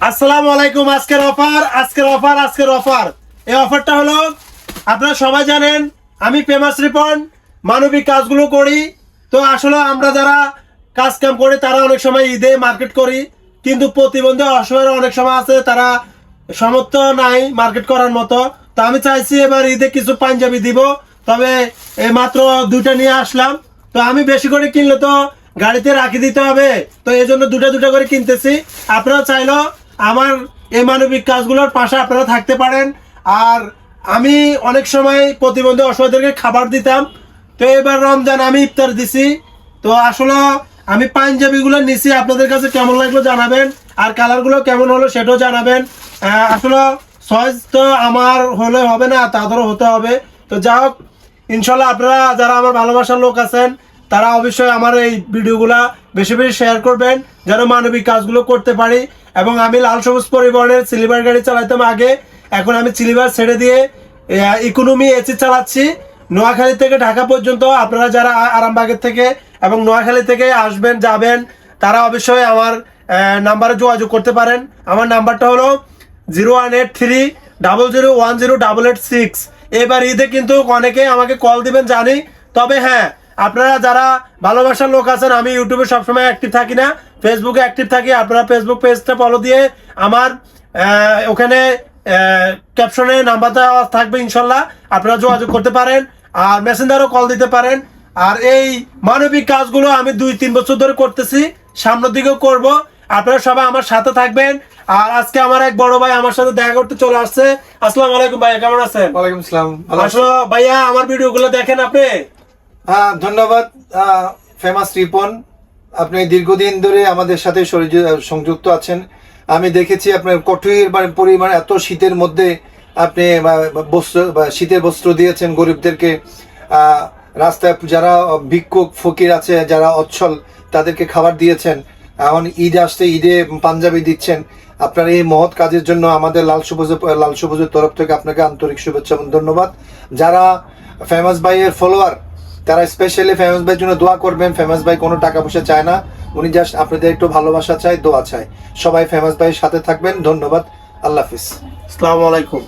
আসসালামু আলাইকুম। আজকের অফার এই অফারটা হলো, আপনারা সবাই জানেন আমি ফেমাস রিপন মানবিক কাজগুলো করি। তো আসলে আমরা যারা কাজ কাম করি তারা অনেক সময় ঈদে মার্কেট করি, কিন্তু প্রতিবন্ধী অসহায় অনেক সময় আছে তারা সামর্থ্য নাই মার্কেট করার মতো। তো আমি চাইছি এবার ঈদে কিছু পাঞ্জাবি দিব, তবে এই মাত্র দুইটা নিয়ে আসলাম। তো আমি বেশি করে কিনলে তো গাড়িতে রাখি দিতে হবে, তো এই জন্য দুটা করে কিনতেছি। আপনারা চাইলেও আমার এই মানবিক কাজগুলোর পাশে আপনারা থাকতে পারেন। আর আমি অনেক সময় প্রতিবন্ধী অসহায়দেরকে খাবার দিতাম, তো এবার রমজান আমি ইফতার দিছি। তো আসলে আমি পাঞ্জাবিগুলো নিছি, আপনাদের কাছে কেমন লাগলো জানাবেন, আর কালারগুলো কেমন হলো সেটাও জানাবেন। আসলে চয়েস তো আমার হলে হবে না, তাদেরও হতে হবে। তো যাই হোক, ইনশাল্লাহ আপনারা যারা আমার ভালোবাসার লোক আছেন তারা অবশ্যই আমার এই ভিডিওগুলা বেশি বেশি শেয়ার করবেন, যেন মানবিক কাজগুলো করতে পারি। এবং আমি লাল সবুজ পরিবহনের সিলিভার গাড়ি চালাতাম আগে, এখন আমি সিলিভার ছেড়ে দিয়ে ইকোনমি এসি চালাচ্ছি। নোয়াখালী থেকে ঢাকা পর্যন্ত আপনারা যারা আরামবাগের থেকে এবং নোয়াখালী থেকে আসবেন যাবেন তারা অবশ্যই আমার নাম্বারে যোগাযোগ করতে পারেন। আমার নাম্বারটা হলো 01830010886। এবার ঈদে কিন্তু অনেকেই আমাকে কল দিবেন জানি, তবে হ্যাঁ আপনারা যারা ভালোবাসার লোক আছেন, আমি ইউটিউবে সবসময় অ্যাক্টিভ থাকি না, ফেসবুকে অ্যাক্টিভ থাকি। আপনারা ফেসবুক পেজটা ফলো দিয়ে আমার ওখানে ক্যাপশনে নাম্বারটা থাকবে, ইনশাল্লাহ আপনারা যোগাযোগ করতে পারেন, আর মেসেঞ্জারও কল দিতে পারেন। আর এই মানবিক কাজগুলো আমি 2-3 বছর ধরে করতেছি, সামনের দিকেও করব। আপনারা সবাই আমার সাথে থাকবেন। আর আজকে আমার এক বড় ভাই আমার সাথে দেখা করতে চলে আসছে। আসসালামু আলাইকুম ভাইয়া, কেমন আছেন? ওয়ালাইকুম আসসালাম। আসলে ভাইয়া আমার ভিডিওগুলো দেখেন আপনি? হ্যাঁ, ধন্যবাদ ফেমাস রিপন। আপনি দীর্ঘদিন ধরে আমাদের সাথে সংযুক্ত আছেন। আমি দেখেছি আপনার কঠোর পরিমাণ এত শীতের মধ্যে আপনি শীতের বস্ত্র দিয়েছেন গরিবদেরকে। রাস্তায় যারা ভিক্ষুক ফকির আছে, যারা অচ্ছল, তাদেরকে খাবার দিয়েছেন। এখন ঈদ আসছে, ঈদে পাঞ্জাবি দিচ্ছেন। আপনার এই মহৎ কাজের জন্য আমাদের লাল সবুজের তরফ থেকে আপনাকে আন্তরিক শুভেচ্ছা এবং ধন্যবাদ। যারা ফেমাস ভাইয়ের ফলোয়ার তারা স্পেশালি ফেমাস ভাইয়ের জন্য দোয়া করবেন। ফেমাস ভাই কোনো টাকা পয়সা চায় না, উনি জাস্ট আপনাদের একটু ভালোবাসা চায়, দোয়া চায়। সবাই ফেমাস ভাইয়ের সাথে থাকবেন। ধন্যবাদ, আল্লাহ হাফিজ, আসসালামু আলাইকুম।